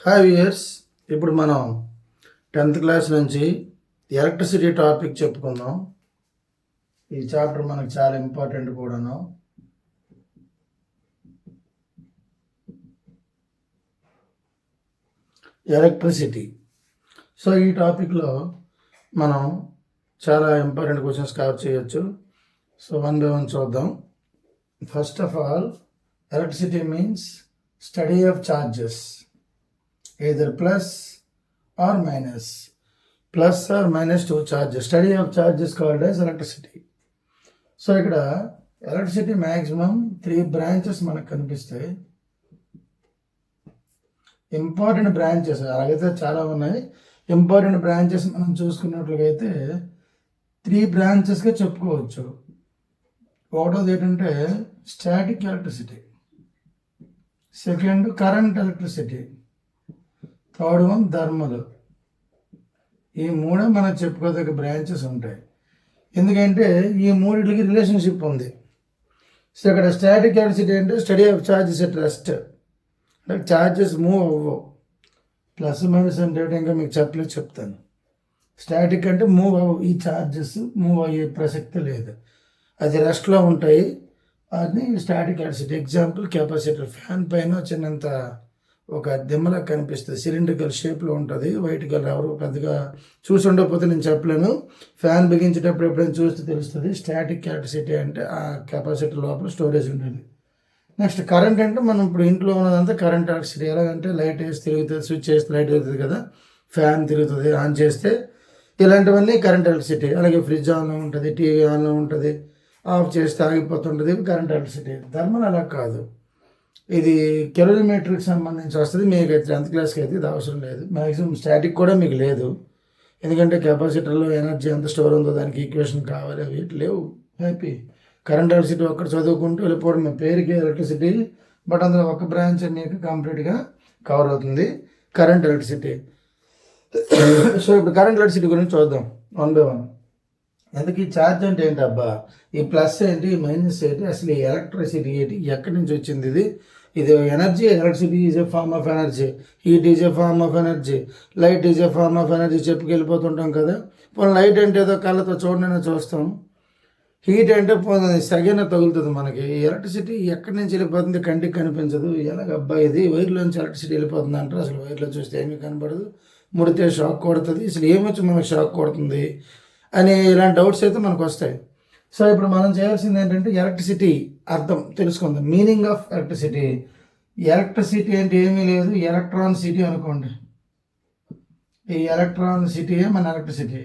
Hi viewers, ఇప్పుడు మనం 10th class నుంచి ఎలక్ట్రిసిటీ టాపిక్ చెప్పుకుందాం. ఈ చాప్టర్ మనకు చాలా ఇంపార్టెంట్ కూడాను. ఎలక్ట్రిసిటీ. సో ఈ టాపిక్లో మనం చాలా ఇంపార్టెంట్ క్వశ్చన్స్ కవర్ చేయొచ్చు. సో వన్ బై వన్ చూద్దాం. First of all, electricity means study of charges, either plus or minus two charges. Study of charge is called as electricity. So ఇక్కడ electricity maximum 3 branches మనకు కనిపిస్తాయి. Important branches అలాగైతే చాలా ఉన్నాయి. Important branches మనం చూసుకున్నట్లయితే 3 బ్రాంచెస్గా చెప్పుకోవచ్చు. ఒకటోది ఏంటంటే static electricity, second current electricity, third one thermal. ఈ మూడే మనం చెప్పుకోదగ్గ బ్రాంచెస్ ఉంటాయి. ఎందుకంటే ఈ మూడింటికి రిలేషన్షిప్ ఉంది. సో ఇక్కడ స్టాటిక్ ఎలక్ట్రిసిటీ అంటే study of charges at rest, అంటే చార్జెస్ మూవ్ అవ్వవు. ప్లస్ మైనస్ అంటే ఇంకా మీకు చెప్తాను. స్టాటిక్ అంటే మూవ్ అవ్వవు, ఈ చార్జెస్ మూవ్ అయ్యే ప్రసక్తి లేదు, అది రెస్ట్లో ఉంటాయి. అది static electricity. Example capacitor. Fan పైన చిన్నంత ఒక దిమ్మలా కనిపిస్తుంది, సిలిండ్రికల్ షేప్లో ఉంటుంది, వైట్ కలర్. ఎవరు పెద్దగా చూసి ఉండకపోతే నేను చెప్పలేను. ఫ్యాన్ బిగించేటప్పుడు ఎప్పుడైనా చూస్తే తెలుస్తుంది. స్టాటిక్ ఎలక్ట్రిసిటీ అంటే ఆ కెపాసిటర్ లోపల స్టోరేజ్ ఉంటుంది. నెక్స్ట్ కరెంట్ అంటే మనం ఇప్పుడు ఇంట్లో ఉన్నదంతా కరెంట్ ఎలక్ట్రిసిటీ. ఎలాగంటే లైట్ వేసి తిరుగుతుంది, స్విచ్ వేస్తే లైట్ తిరుగుతుంది కదా, ఫ్యాన్ తిరుగుతుంది, ఆన్ చేస్తే ఇలాంటివన్నీ కరెంట్ ఎలక్ట్రిసిటీ. అలాగే ఫ్రిడ్జ్ ఆన్లో ఉంటుంది, టీవీ ఆన్లో ఉంటుంది, ఆఫ్ చేస్తే ఆగిపోతుంటుంది, కరెంట్ ఎలక్ట్రిసిటీ. థర్మల్ అలా కాదు, ఇది కెలోరీమీటర్కి సంబంధించి వస్తుంది. మీకు 10th క్లాస్కి అయితే ఇది అవసరం లేదు. మ్యాక్సిమం స్టాటిక్ కూడా మీకు లేదు, ఎందుకంటే కెపాసిటర్లో ఎనర్జీ ఎంత స్టోర్ ఉందో దానికి ఈక్వేషన్ కావాలి, అవి లేవు. హ్యాపీ. కరెంట్ ఎలక్ట్రిసిటీ ఒక్కడ చదువుకుంటూ వెళ్ళిపోవడం. మీ పేరుకి ఎలక్ట్రిసిటీ, బట్ అందులో ఒక బ్రాంచ్ మీకు కంప్లీట్గా కవర్ అవుతుంది, కరెంట్ ఎలక్ట్రిసిటీ. సో ఇప్పుడు కరెంట్ ఎలక్ట్రిసిటీ గురించి చూద్దాం వన్ బై వన్. ఎందుకు ఈ ఛార్జ్ అంటే ఏంటి అబ్బా, ఈ ప్లస్ ఏంటి, ఈ మైనస్ ఏంటి, అసలు ఈ ఎలక్ట్రిసిటీ ఏంటి, ఎక్కడి నుంచి వచ్చింది ఇది energy. Electricity is a form of energy, heat is a form of energy, light is a form of energy చెప్పుకెళ్ళిపోతుంటాం కదా. పోనీ లైట్ అంటే ఏదో కళ్ళతో చూడనైనా చూస్తాం, హీట్ అంటే సగైన తగులుతుంది మనకి. ఎలక్ట్రిసిటీ ఎక్కడి నుంచి వెళ్ళిపోతుంది, కంటికి కనిపించదు. ఎలాగబ్బా ఇది వైర్లోంచి ఎలక్ట్రిసిటీ వెళ్ళిపోతుంది అంటారు. అసలు వైర్లో చూస్తే ఏమీ కనపడదు, ముడితే షాక్ కొడుతుంది, అసలు ఏమొచ్చి మనకు షాక్ కొడుతుంది అని ఇలాంటి డౌట్స్ అయితే మనకు వస్తాయి. సో ఇప్పుడు మనం చేయాల్సింది ఏంటంటే ఎలక్ట్రిసిటీ అర్థం తెలుసుకుందాం. Meaning of electricity. ఎలక్ట్రిసిటీ అంటే ఏమీ లేదు, ఎలక్ట్రాన్ సిటీ అనుకోండి. ఈ ఎలక్ట్రాన్ సిటీయే మన ఎలక్ట్రిసిటీ.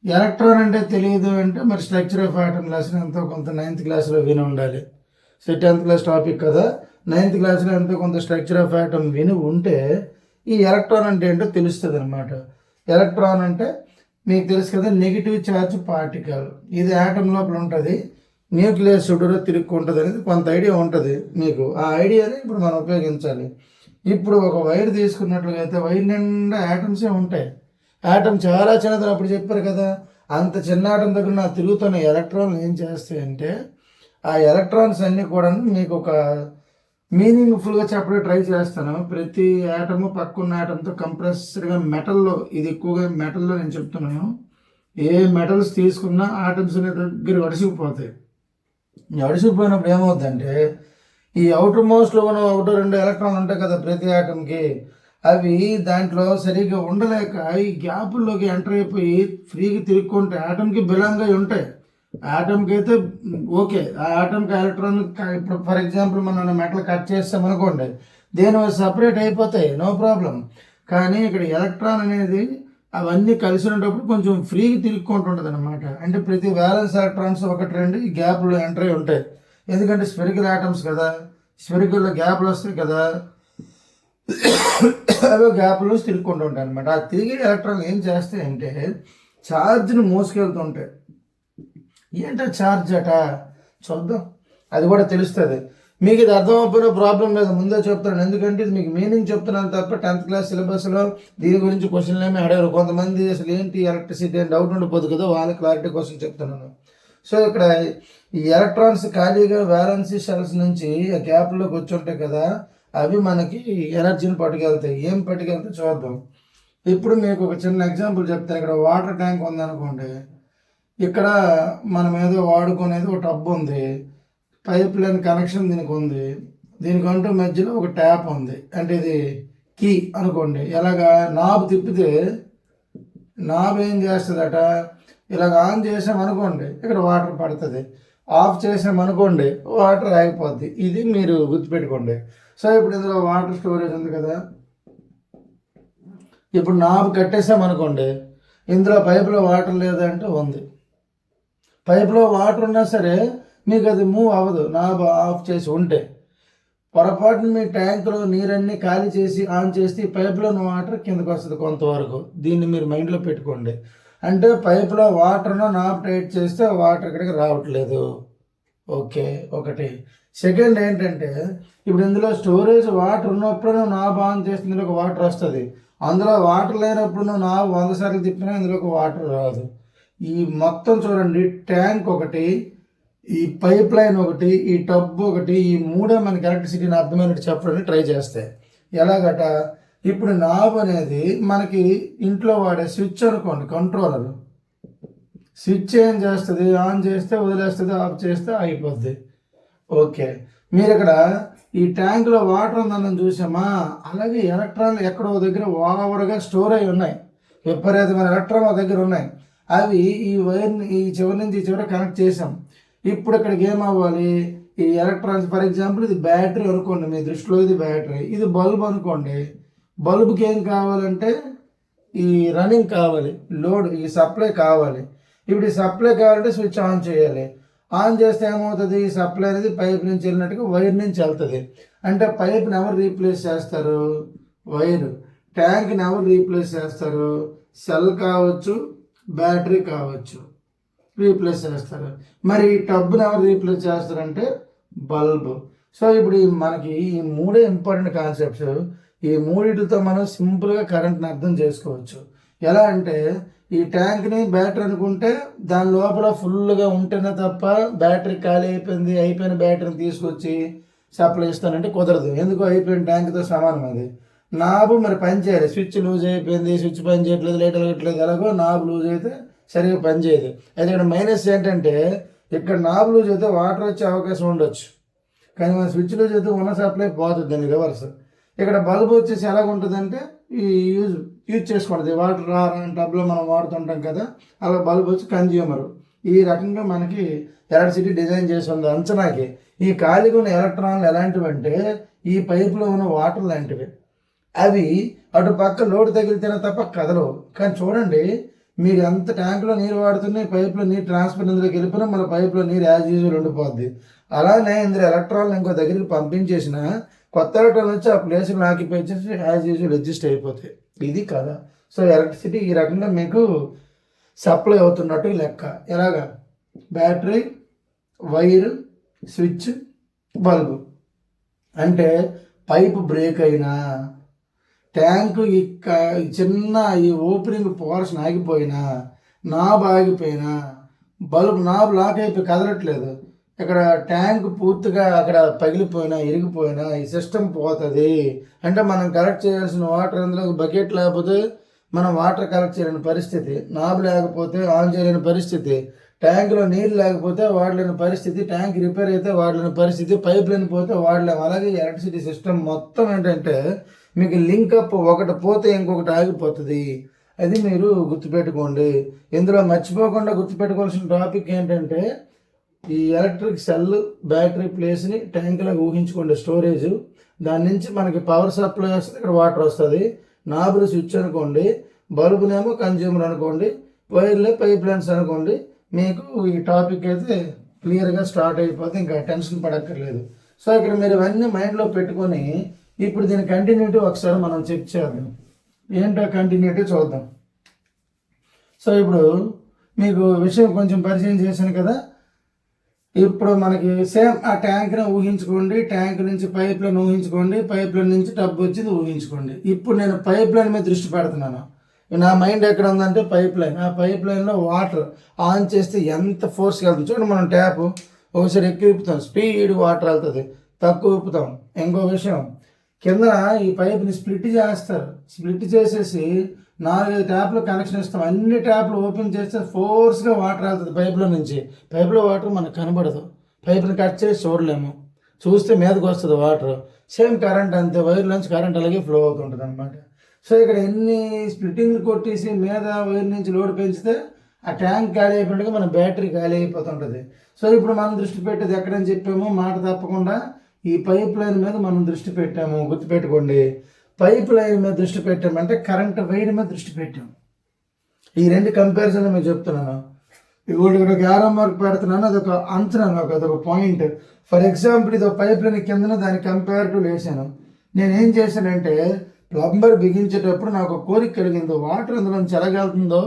ఎలక్ట్రాన్ అంటే తెలియదు అంటే మరి స్ట్రక్చర్ ఆఫ్ ఆటమ్ లెసన్ ఎంతో కొంత 9th క్లాస్లో విని ఉండాలి. సో 10th క్లాస్ టాపిక్ కదా, 9th క్లాస్లో ఎంతో కొంత స్ట్రక్చర్ ఆఫ్ ఆటమ్ విని ఉంటే ఈ ఎలక్ట్రాన్ అంటే ఏంటో తెలుస్తుంది అనమాట. ఎలక్ట్రాన్ అంటే మీకు తెలుసు కదా, నెగిటివ్ ఛార్జ్ పార్టికల్. ఇది ఆటమ్ లోపల ఉంటుంది, న్యూక్లియస్ చుట్టూరా తిరుక్కుంటుంది అనేది కొంత ఐడియా ఉంటుంది మీకు. ఆ ఐడియాని ఇప్పుడు మనం ఉపయోగించాలి. ఇప్పుడు ఒక వైర్ తీసుకున్నట్లయితే వైర్ నిండా యాటమ్సే ఉంటాయి. యాటమ్ చాలా చిన్నది, అప్పుడు చెప్పారు కదా, అంత చిన్న ఆటం దగ్గర నా తిరుగుతున్న ఎలక్ట్రాన్లు ఏం చేస్తాయంటే ఆ ఎలక్ట్రాన్స్ అన్నీ కూడా మీకు ఒక మీనింగ్ఫుల్గా చెప్పడానికి ట్రై చేస్తాను. ప్రతి యాటము పక్కన్న యాటంతో కంప్రెస్డ్గా మెటల్లో, ఇది ఎక్కువగా మెటల్లో నేను చెప్తున్నాను. ఏ మెటల్స్ తీసుకున్నా ఆటమ్స్ అనే దగ్గర అడిసిపోతాయి. అడిసిపోయినప్పుడు ఏమవుతుందంటే ఈ అవుటర్ మోస్ట్లో ఉన్న 1-2 ఎలక్ట్రాన్లు ఉంటాయి కదా ప్రతి యాటమ్కి, అవి దాంట్లో సరిగ్గా ఉండలేక ఈ గ్యాపుల్లోకి ఎంటర్ అయిపోయి ఫ్రీగా తిరుక్కుంటే యాటమ్కి బిలాంగ్ అయి ఉంటాయి. ఆటంకి అయితే ఓకే, ఆ ఆటంకి ఎలక్ట్రాన్ ఇప్పుడు ఫర్ ఎగ్జాంపుల్ మనం మెటల్ కట్ చేస్తామనుకోండి, దేని సపరేట్ అయిపోతాయి, నో ప్రాబ్లం. కానీ ఇక్కడ ఎలక్ట్రాన్ అనేది అవన్నీ కలిసి ఉన్నప్పుడు కొంచెం ఫ్రీగా తిరుక్కుంటుంటుంది అనమాట. అంటే ప్రతి వ్యాలెన్స్ ఎలక్ట్రాన్స్ 1-2 ఈ గ్యాప్లో ఎంటర్ అయి ఉంటాయి. ఎందుకంటే స్పెరికల్ ఆటమ్స్ కదా, స్పెరికల్లో గ్యాప్లు వస్తాయి కదా, అవి గ్యాప్లో తిరుక్కుంటూ ఉంటాయి అనమాట. ఆ తిరిగి ఎలక్ట్రాన్లు ఏం చేస్తాయి అంటే ఛార్జ్ని మోసుకెళ్తుంటాయి. ఏంటో ఛార్జ్ అట చూద్దాం, అది కూడా తెలుస్తుంది మీకు. ఇది అర్థం అవ్వకపోయినా ప్రాబ్లం లేదు, ముందే చెప్తాను. ఎందుకంటే ఇది మీకు మీనింగ్ చెప్తున్నాను తప్ప 10th క్లాస్ సిలబస్లో దీని గురించి క్వశ్చన్లు ఏమి అడగారు. కొంతమంది అసలు ఏంటి ఎలక్ట్రిసిటీ అని డౌట్ ఉండిపోదు కదా, వాళ్ళ క్లారిటీ కోసం చెప్తున్నాను. సో ఇక్కడ ఈ ఎలక్ట్రాన్స్ ఖాళీగా వ్యాలెన్సీ షెల్స్ నుంచి ఆ గ్యాప్లోకి వచ్చి ఉంటాయి కదా, అవి మనకి ఎనర్జీని పట్టుకెళ్తాయి. ఏం పట్టుకెళ్తాయి చూద్దాం. ఇప్పుడు మీకు ఒక చిన్న ఎగ్జాంపుల్ చెప్తాను. ఇక్కడ వాటర్ ట్యాంక్ ఉందనుకోండి, ఇక్కడ మనం ఏదో వాడుకునేది ఒక టబ్ ఉంది, పైప్ లైన్ కనెక్షన్ దీనికి ఉంది, దీనికంటూ మధ్యలో ఒక ట్యాప్ ఉంది, అంటే ఇది కీ అనుకోండి. ఎలాగా నాబ్ తిప్పితే నాబ్ ఏం చేస్తుందట, ఇలాగ ఆన్ చేసామనుకోండి ఇక్కడ వాటర్ పడుతుంది, ఆఫ్ చేసామనుకోండి వాటర్ ఆగిపోద్ది. ఇది మీరు గుర్తుపెట్టుకోండి. సో ఇప్పుడు ఇందులో వాటర్ స్టోరేజ్ ఉంది కదా, ఇప్పుడు నాబ్ కట్టేసామనుకోండి, ఇందులో పైపులో వాటర్ లేదంటే ఉంది. పైపులో వాటర్ ఉన్నా సరే మీకు అది మూవ్ అవ్వదు నాబ్ ఆఫ్ చేసి ఉంటే. పొరపాటున మీ ట్యాంకులో నీరన్నీ ఖాళీ చేసి ఆన్ చేస్తే ఈ పైపులోని వాటర్ కిందకు వస్తుంది కొంతవరకు. దీన్ని మీరు మైండ్లో పెట్టుకోండి. అంటే పైపులో వాటర్ను నాబ్ టైట్ చేస్తే వాటర్ ఇక్కడికి రావట్లేదు. ఓకే, ఒకటి. సెకండ్ ఏంటంటే, ఇప్పుడు ఇందులో స్టోరేజ్ వాటర్ ఉన్నప్పుడు నువ్వు నాబ్ ఆన్ చేస్తే ఇందులోకి వాటర్ వస్తుంది. అందులో వాటర్ లేనప్పుడు నువ్వు నాబ్ 100 సార్లు తిప్పినా ఇందులోకి వాటర్ రాదు. ఈ మొత్తం చూడండి, ట్యాంక్ ఒకటి, ఈ పైప్ లైన్ ఒకటి, ఈ టబ్ ఒకటి, ఈ మూడే మనకి ఎలక్ట్రిసిటీని అర్థమైనట్టు చెప్పడానికి ట్రై చేస్తాయి. ఎలాగట, ఇప్పుడు నాబ్ అనేది మనకి ఇంట్లో వాడే స్విచ్ అనుకోండి, కంట్రోలర్. స్విచ్ ఏం చేస్తుంది, ఆన్ చేస్తే వదిలేస్తుంది, ఆఫ్ చేస్తే అయిపోద్ది. ఓకే, మీరు ఇక్కడ ఈ ట్యాంకులో వాటర్ ఉందని చూసామా, అలాగే ఎలక్ట్రాన్లు ఎక్కడో దగ్గర ఓవర్గా స్టోర్ అయి ఉన్నాయి, విపరీతమైన ఎలక్ట్రాన్ ఒక దగ్గర ఉన్నాయి. అవి ఈ వైర్ని ఈ చివరి నుంచి ఈ చివరి కనెక్ట్ చేసాం. ఇప్పుడు ఇక్కడికి ఏమవ్వాలి, ఈ ఎలక్ట్రాన్స్, ఫర్ ఎగ్జాంపుల్ ఇది బ్యాటరీ అనుకోండి, మీ దృష్టిలో ఇది బ్యాటరీ, ఇది బల్బ్ అనుకోండి. బల్బుకి ఏం కావాలంటే ఈ రన్నింగ్ కావాలి, లోడ్, ఈ సప్లై కావాలి. ఇప్పుడు ఈ సప్లై కావాలంటే స్విచ్ ఆన్ చేయాలి. ఆన్ చేస్తే ఏమవుతుంది, ఈ సప్లై అనేది పైప్ నుంచి వెళ్ళినట్టుగా వైర్ నుంచి వెళ్తుంది. అంటే పైప్ని ఎవరు రీప్లేస్ చేస్తారు, వైరు. ట్యాంక్ని ఎవరు రీప్లేస్ చేస్తారు, సెల్ కావచ్చు, బ్యాటరీ కావచ్చు, రీప్లేస్ చేస్తారు. మరి ఈ టబ్ని ఎవరు రీప్లేస్ చేస్తారంటే బల్బ్. సో ఇప్పుడు మనకి ఈ మూడే ఇంపార్టెంట్ కాన్సెప్ట్స్. ఈ మూడిటితో మనం సింపుల్గా కరెంట్ని అర్థం చేసుకోవచ్చు. ఎలా అంటే, ఈ ట్యాంక్ని బ్యాటరీ అనుకుంటే దాని లోపల ఫుల్గా ఉంటేనే తప్ప బ్యాటరీ ఖాళీ అయిపోయిన బ్యాటరీని తీసుకొచ్చి సప్లై ఇస్తానంటే కుదరదు. ఎందుకు, అయిపోయిన ట్యాంక్తో సమానం అది. నాబు మరి పని చేయాలి, స్విచ్ లూజ్ అయిపోయింది, స్విచ్ పని చేయట్లేదు, లైట్ వెలగట్లేదు, ఎలాగో నాబు లూజ్ అయితే సరిగ్గా పని చేయదు. అయితే ఇక్కడ మైనస్ ఏంటంటే, ఇక్కడ నాబు లూజ్ అయితే వాటర్ వచ్చే అవకాశం ఉండొచ్చు, కానీ మన స్విచ్ లూజ్ అయితే ఉన్న సప్లై పోతుంది దాన్ని రివర్స్. ఇక్కడ బల్బ్ వచ్చేసి ఎలాగ ఉంటుందంటే, ఈ యూజ్ చేసుకోండి, వాటర్ టబ్లో మనం వాడుతుంటాం కదా, అలా బల్బ్ వచ్చి కన్జ్యూమర్. ఈ రకంగా మనకి ఎలక్ట్రిసిటీ డిజైన్ చేసి ఉంది అంచనాకి. ఈ ఖాళీగా ఉన్న ఎలక్ట్రాన్లు ఎలాంటివి అంటే, ఈ పైపులో ఉన్న వాటర్ లాంటివి. అవి అటు పక్క లోడ్ తగిలితేనే తప్ప కదలవు. కానీ చూడండి, మీరు ఎంత ట్యాంకులో నీరు వాడుతున్నాయి, పైపులో నీరు ట్రాన్స్ఫర్ ఇందులోకి వెళ్ళిపోయినా మన పైపులో నీరు యాజ్ యూజువల్ ఉండిపోద్ది. అలానే ఇందులో ఎలక్ట్రాన్లు ఇంకో దగ్గరికి పంపించేసిన కొత్త ఎలక్ట్రాన్ వచ్చి ఆ ప్లేస్ని ఆక్యుపై చేసి యాజ్ యూజువల్ అడ్జస్ట్ అయిపోతాయి. ఇది కదా. సో ఎలక్ట్రిసిటీ ఈ రకంగా మీకు సప్లై అవుతున్నట్టు లెక్క. ఎలాగా, బ్యాటరీ, వైరు, స్విచ్, బల్బు. అంటే పైపు బ్రేక్ అయినా, ట్యాంకు ఈ చిన్న ఈ ఓపెనింగ్ పోర్షన్ ఆగిపోయినా, నాబ్ ఆగిపోయినా, బల్బ్ నాబ్ లాక్ అయిపోయి కదలట్లేదు, ఇక్కడ ట్యాంక్ పూర్తిగా అక్కడ పగిలిపోయినా, ఇరిగిపోయినా ఈ సిస్టమ్ పోతుంది. అంటే మనం కలెక్ట్ చేయాల్సిన వాటర్ అందులో బకెట్ లేకపోతే మనం వాటర్ కలెక్ట్ చేయలేని పరిస్థితి, నాబ్ లేకపోతే ఆన్ చేయలేని పరిస్థితి, ట్యాంకులో నీళ్ళు లేకపోతే వాడలేని పరిస్థితి, ట్యాంక్ రిపేర్ అయితే వాడలేని పరిస్థితి, పైప్ లైన్ పోతే వాడలేము. అలాగే ఎలక్ట్రిసిటీ సిస్టమ్ మొత్తం ఏంటంటే మీకు లింకప్, ఒకటి పోతే ఇంకొకటి ఆగిపోతుంది. అది మీరు గుర్తుపెట్టుకోండి. ఇందులో మర్చిపోకుండా గుర్తుపెట్టుకోవాల్సిన టాపిక్ ఏంటంటే, ఈ ఎలక్ట్రిక్ సెల్, బ్యాటరీ ప్లేస్ని ట్యాంకులాగా ఊహించుకోండి, స్టోరేజ్. దాని నుంచి మనకి పవర్ సప్లై వస్తుంది, ఇక్కడ వాటర్ వస్తుంది. నాబులు స్విచ్ అనుకోండి, బల్బునేమో కన్జ్యూమర్ అనుకోండి, వైర్లే పైప్ లైన్స్ అనుకోండి. మీకు ఈ టాపిక్ అయితే క్లియర్గా స్టార్ట్ అయిపోతే ఇంకా టెన్షన్ పడక్కర్లేదు. సో ఇక్కడ మీరు ఇవన్నీ మైండ్లో పెట్టుకొని ఇప్పుడు దీని కంటిన్యూటీ ఒకసారి మనం చెక్ చేద్దాం. ఏంటో కంటిన్యూటీ చూద్దాం. సో ఇప్పుడు మీకు విషయం కొంచెం పరిచయం చేశాను కదా. ఇప్పుడు మనకి సేమ్ ఆ ట్యాంక్ని ఊహించుకోండి, ట్యాంక్ నుంచి పైప్ లైన్ ఊహించుకోండి, పైప్ లైన్ నుంచి టబ్ వచ్చింది ఊహించుకోండి. ఇప్పుడు నేను పైప్ లైన్ మీద దృష్టి పెడుతున్నాను. నా మైండ్ ఎక్కడ ఉందంటే పైప్ లైన్. ఆ పైప్ లైన్లో వాటర్ ఆన్ చేస్తే ఎంత ఫోర్స్కి వెళ్తుంది చూడండి. మనం ట్యాప్ ఒకసారి ఎక్కువ విప్పుతాం, స్పీడ్ వాటర్ వెళ్తుంది, తక్కువ విప్పుతాం. ఇంకో విషయం, కింద ఈ పైప్ని స్ప్లిట్ చేస్తారు. స్ప్లిట్ చేసేసి 4-5 ట్యాప్లు కనెక్షన్ ఇస్తాం. అన్ని ట్యాప్లు ఓపెన్ చేస్తే ఫోర్స్గా వాటర్ వెళ్తుంది పైపులో నుంచి. పైపులో వాటర్ మనకు కనబడదు, పైపుని కట్ చేసి చూడలేము, చూస్తే మీదకి వస్తుంది వాటర్. సేమ్ కరెంట్ అంతే, వైర్ నుంచి కరెంట్ అలాగే ఫ్లో అవుతుంటుంది అనమాట. సో ఇక్కడ ఎన్ని స్ప్లిట్టింగ్లు కొట్టేసి మీద వైర్ నుంచి లోడ్ పెంచితే ఆ ట్యాంక్ ఖాళీ అయిపోయినట్టుగా మన బ్యాటరీ ఖాళీ అయిపోతుంటుంది. సో ఇప్పుడు మనం దృష్టి పెట్టేది ఎక్కడని చెప్పాము, మాట తప్పకుండా ఈ పైప్ లైన్ మీద మనం దృష్టి పెట్టాము. గుర్తుపెట్టుకోండి, పైప్ లైన్ మీద దృష్టి పెట్టామంటే కరెంట్ వైర్ మీద దృష్టి పెట్టాము. ఈ రెండు కంపారిజన్ మీకు చెప్తున్నాను. ఇప్పుడు ఇక్కడ ఒక యారో మార్క్ పెడుతున్నాను, అదొక అంచనా, అదొక పాయింట్. ఫర్ ఎగ్జాంపుల్ ఇది ఒక పైప్ లైన్ కిందన దాని కంపారిటివ్ వేసాను. నేనేం చేశానంటే ప్లంబర్ బిగించేటప్పుడు నాకు కోరిక కలిగిందో వాటర్ అందులో నుంచి ఎలాగెళ్తుందో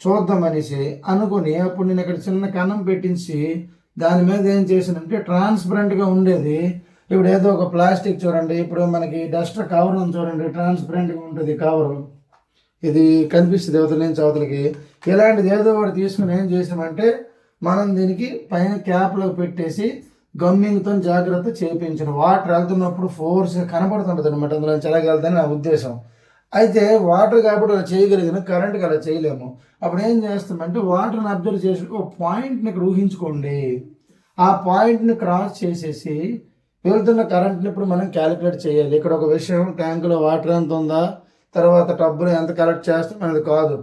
చూద్దాం అనేసి అనుకుని అప్పుడు నేను ఇక్కడ చిన్న కన్నం పెట్టించి దాని మీద ఏం చేశానంటే ట్రాన్స్పరెంట్గా ఉండేది. ఇప్పుడు ఏదో ఒక ప్లాస్టిక్ చూడండి, ఇప్పుడు మనకి డస్టర్ కవర్ ఉంది చూడండి, ట్రాన్స్పరెంట్గా ఉంటుంది కవరు, ఇది కనిపిస్తుంది అవతల నుంచి అవతలకి. ఇలాంటిది ఏదో ఒకటి తీసుకుని ఏం చేసామంటే మనం దీనికి పైన క్యాప్లో పెట్టేసి గమ్మింగ్తో జాగ్రత్త చేయించిన వాటర్ వెళ్తున్నప్పుడు ఫోర్స్ కనపడుతుంటుంది అనమాట, అందులో ఎలాగ వెళ్తాని నా ఉద్దేశం. అయితే వాటర్ కాబట్టి అలా చేయగలిగిన కరెంట్కి అలా చేయలేము. అప్పుడు ఏం చేస్తామంటే వాటర్ని అబ్జర్వ్ చేసి ఒక పాయింట్ని ఇక్కడ ఊహించుకోండి, ఆ పాయింట్ని క్రాస్ చేసేసి వెళ్తున్న కరెంట్ని ఇప్పుడు మనం క్యాలిక్యులేట్ చేయాలి. ఇక్కడ ఒక విషయం, ట్యాంకులో వాటర్ ఎంత ఉందా, తర్వాత టబ్బులో ఎంత కలెక్ట్ చేస్తాం అనేది కాదు,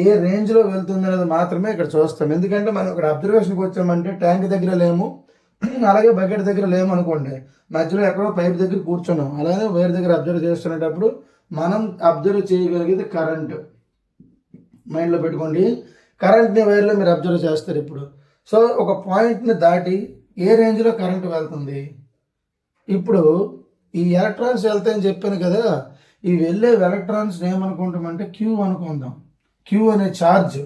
ఏ రేంజ్లో వెళ్తుంది అనేది మాత్రమే ఇక్కడ చూస్తాం. ఎందుకంటే మనం ఇక్కడ అబ్జర్వేషన్కి వచ్చామంటే ట్యాంక్ దగ్గర లేము, అలాగే బకెట్ దగ్గర లేము అనుకోండి, మధ్యలో ఎక్కడో పైప్ దగ్గర కూర్చున్నాం. అలాగే వైర్ దగ్గర అబ్జర్వ్ చేస్తున్నప్పుడు మనం అబ్జర్వ్ చేయగలిగేది కరెంట్. మైండ్లో పెట్టుకోండి, కరెంట్ని వైర్లో మీరు అబ్జర్వ్ చేస్తారు ఇప్పుడు. సో ఒక పాయింట్ని దాటి ఏ రేంజ్లో కరెంట్ వెళ్తుంది. ఇప్పుడు ఈ ఎలక్ట్రాన్స్ వెళ్తాయని చెప్పాను కదా, ఈ వెళ్ళే ఎలక్ట్రాన్స్ ఏమనుకుంటామంటే క్యూ అనుకుందాం. క్యూ అనే ఛార్జ్,